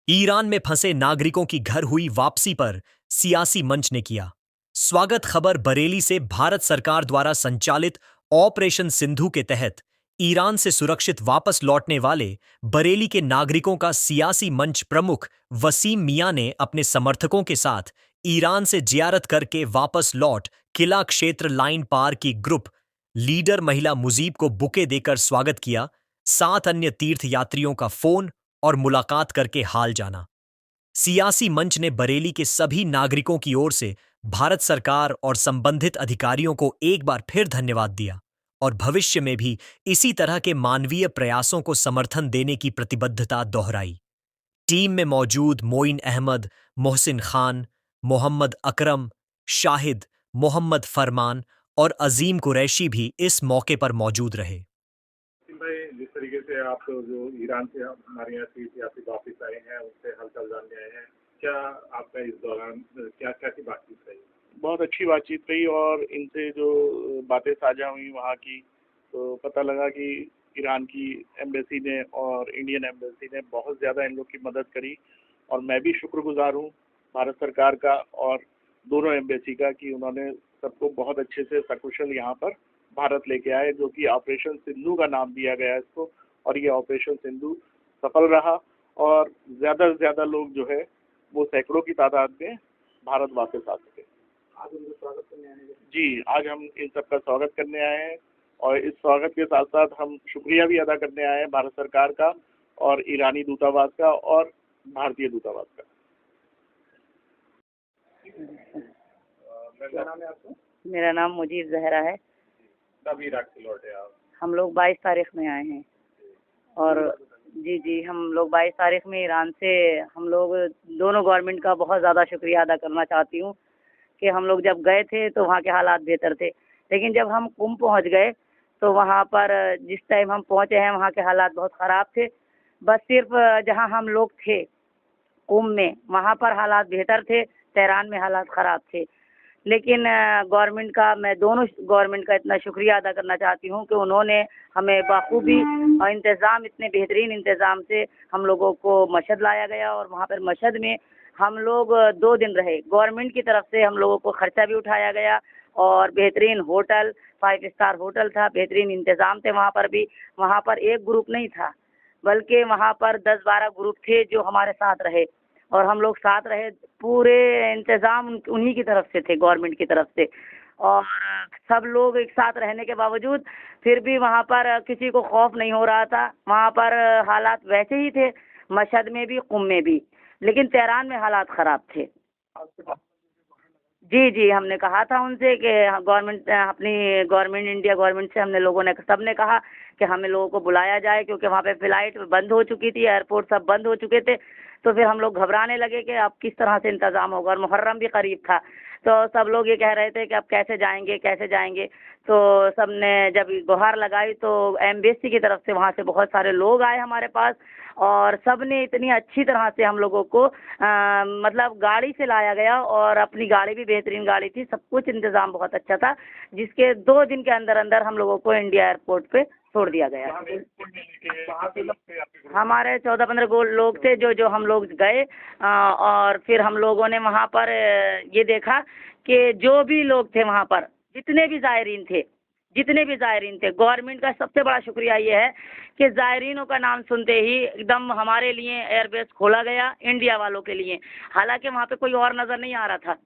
Iran में फंसे नागरिकों की घर हुई वापसी पर सियासी मंच ने किया स्वागत। खबर बरेली से भारत सरकार द्वारा संचालित ऑपरेशन सिंधु के तहत ईरान से सुरक्षित वापस लौटने वाले बरेली के नागरिकों का सियासी मंच प्रमुख वसीम मियां ने अपने समर्थकों के साथ ईरान से जियारत करके वापस लौट किला क्षेत्र लाइन पार की ग्रुप लीडर महिला मुजीब को बुके देकर स्वागत किया। 7 अन्य तीर्थ यात्रियों का फोन और मुलाकात करके हाल जाना। सियासी मंच ने बरेली के सभी नागरिकों की ओर से भारत सरकार और संबंधित अधिकारियों को एक बार फिर धन्यवाद दिया और भविष्य में भी इसी तरह के मानवीय प्रयासों को समर्थन देने की प्रतिबद्धता दोहराई। टीम में मौजूद मोइन अहमद, मोहसिन खान, मोहम्मद अकरम, शाहिद, मोहम्मद फरमान और अजीम कुरैशी भी इस मौके पर मौजूद रहे। भाई, जिस तरीके से आप जो ईरान से हमारे यहाँ तीर्थयात्री वापस आए हैं, उनसे हालचाल जानने आए हैं, क्या आपका इस दौरान क्या क्या की बातचीत रही? बहुत अच्छी बातचीत रही और इनसे जो बातें साझा हुई वहाँ की, तो पता लगा कि ईरान की एम्बेसी ने और इंडियन एम्बेसी ने बहुत ज़्यादा इन लोग की मदद करी और मैं भी शुक्रगुजार हूँ भारत सरकार का और दोनों एम्बेसी का कि उन्होंने सबको बहुत अच्छे से सकुशल यहाँ पर भारत लेके आए, जो कि ऑपरेशन सिंधु का नाम दिया गया है इसको। और ये ऑपरेशन सिंधु सफल रहा और ज़्यादा से ज़्यादा लोग जो है वो सैकड़ों की तादाद में भारत वापस आ सके। आज उनका स्वागत करने आए हैं? जी, आज हम इन सबका स्वागत करने आए हैं और इस स्वागत के साथ साथ हम शुक्रिया भी अदा करने आए हैं भारत सरकार का और ईरानी दूतावास का और भारतीय दूतावास का। क्या नाम है आपका? मेरा नाम मुजीब जहरा है। कब इराक से लौटे आप? हम लोग 22 तारीख में आए हैं और जी हम लोग 22 तारीख में ईरान से हम लोग दोनों गवर्नमेंट का बहुत ज़्यादा शुक्रिया अदा करना चाहती हूँ कि हम लोग जब गए थे तो वहाँ के हालात बेहतर थे, लेकिन जब हम कुंभ पहुँच गए तो वहाँ पर जिस टाइम हम पहुँचे हैं वहाँ के हालात बहुत ख़राब थे। बस सिर्फ जहाँ हम लोग थे कुंभ में वहाँ पर हालात बेहतर थे, तेहरान में हालात ख़राब थे। लेकिन गवर्नमेंट का मैं दोनों गवर्नमेंट का इतना शुक्रिया अदा करना चाहती हूँ कि उन्होंने हमें बखूबी और इंतज़ाम, इतने बेहतरीन इंतज़ाम से हम लोगों को मशहद लाया गया और वहाँ पर मशहद में हम लोग 2 दिन रहे। गवर्नमेंट की तरफ से हम लोगों को ख़र्चा भी उठाया गया और बेहतरीन होटल, 5 स्टार होटल था, बेहतरीन इंतज़ाम थे वहाँ पर भी। वहाँ पर एक ग्रुप नहीं था बल्कि वहाँ पर 10-12 ग्रुप थे जो हमारे साथ रहे और हम लोग साथ रहे। पूरे इंतज़ाम उन्हीं की तरफ से थे, गवर्नमेंट की तरफ से। और सब लोग एक साथ रहने के बावजूद फिर भी वहाँ पर किसी को खौफ नहीं हो रहा था। वहाँ पर हालात वैसे ही थे, मशहद में भी, कुम में भी, लेकिन तेहरान में हालात ख़राब थे। जी हमने कहा था उनसे कि गवर्नमेंट, अपनी गवर्नमेंट, इंडिया गवर्नमेंट से हमने लोगों ने सब ने कहा कि हमें लोगों को बुलाया जाए, क्योंकि वहाँ पे फ़्लाइट बंद हो चुकी थी, एयरपोर्ट सब बंद हो चुके थे। तो फिर हम लोग घबराने लगे कि अब किस तरह से इंतज़ाम होगा और मुहर्रम भी करीब था, तो सब लोग ये कह रहे थे कि अब कैसे जाएंगे कैसे जाएंगे। तो सब ने जब गुहार लगाई तो एम्बेसी की तरफ से वहाँ से बहुत सारे लोग आए हमारे पास और सब ने इतनी अच्छी तरह से हम लोगों को मतलब गाड़ी से लाया गया और अपनी गाड़ी भी बेहतरीन गाड़ी थी, सब कुछ इंतज़ाम बहुत अच्छा था, जिसके 2 दिन के अंदर अंदर हम लोगों को इंडिया एयरपोर्ट पे छोड़ दिया गया। हमारे 14-15 लोग थे जो हम लोग गए और फिर हम लोगों ने वहाँ पर ये देखा कि जो भी लोग थे वहाँ पर, जितने भी ज़ायरीन थे, गवर्नमेंट का सबसे बड़ा शुक्रिया ये है कि ज़ायरीनों का नाम सुनते ही एकदम हमारे लिए एयरबेस खोला गया, इंडिया वालों के लिए। हालांकि वहाँ पे कोई और नज़र नहीं आ रहा था।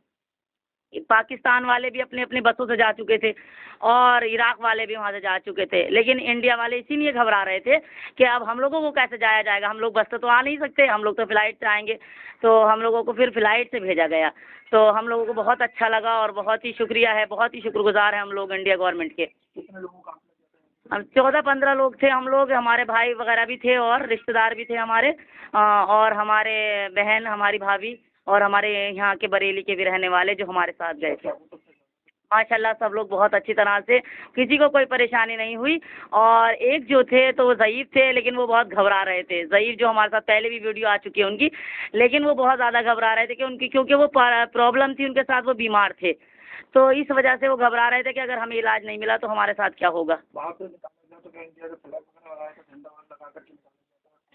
पाकिस्तान वाले भी अपनी अपनी बसों से जा चुके थे और इराक वाले भी वहाँ से जा चुके थे, लेकिन इंडिया वाले इसीलिए घबरा रहे थे कि अब हम लोगों को कैसे जाया जाएगा, हम लोग बस से तो आ नहीं सकते, हम लोग तो फ़्लाइट से आएंगे। तो हम लोगों को फिर फ़्लाइट से भेजा गया, तो हम लोगों को बहुत अच्छा लगा और बहुत ही शुक्रिया है, बहुत ही शुक्रगुजार हैं हम लोग इंडिया गवर्नमेंट के। हम 14-15 लोग थे हम लोग, हमारे भाई वगैरह भी थे और रिश्तेदार भी थे हमारे, और हमारे बहन, हमारी भाभी और हमारे यहाँ के बरेली के भी रहने वाले जो हमारे साथ गए थे। माशाल्लाह सब लोग बहुत अच्छी तरह से, किसी को कोई परेशानी नहीं हुई। और एक जो थे तो वो ज़ईफ़ थे, लेकिन वो बहुत घबरा रहे थे। ज़ईफ़ जो हमारे साथ पहले भी वीडियो आ चुकी है उनकी, लेकिन वो बहुत ज़्यादा घबरा रहे थे कि उनकी, क्योंकि वो प्रॉब्लम थी उनके साथ, वो बीमार थे, तो इस वजह से वो घबरा रहे थे कि अगर हमें इलाज नहीं मिला तो हमारे साथ क्या होगा।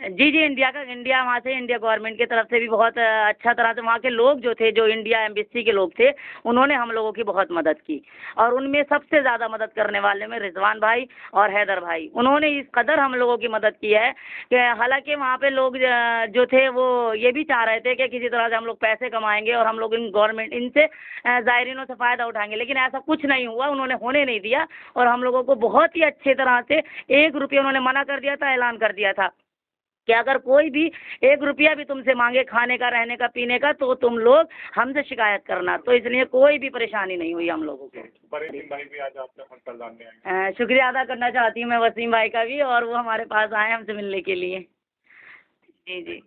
जी जी, इंडिया वहाँ से इंडिया गवर्नमेंट की तरफ से भी बहुत अच्छा तरह से वहाँ के लोग जो थे, जो इंडिया एम्बेसी के लोग थे, उन्होंने हम लोगों की बहुत मदद की। और उनमें सबसे ज़्यादा मदद करने वाले में रिजवान भाई और हैदर भाई, उन्होंने इस कदर हम लोगों की मदद की है कि हालांकि वहाँ पे लोग जो थे वो ये भी चाह रहे थे कि किसी तरह से हम लोग पैसे कमाएंगे और हम लोग इनसे ज़ायरीनों से फ़ायदा उठाएंगे, लेकिन ऐसा कुछ नहीं हुआ, उन्होंने होने नहीं दिया। और हम लोगों को बहुत ही अच्छे तरह से 1 रुपया उन्होंने मना कर दिया था, ऐलान कर दिया था कि अगर कोई भी 1 रुपया भी तुमसे मांगे खाने का, रहने का, पीने का, तो तुम लोग हमसे शिकायत करना। तो इसलिए कोई भी परेशानी नहीं हुई हम लोगों को। बरेली भाई भी आज आपसे हड़ताल जानने आए। शुक्रिया अदा करना चाहती हूँ मैं वसीम भाई का भी, और वो हमारे पास आए हमसे मिलने के लिए। जी जी।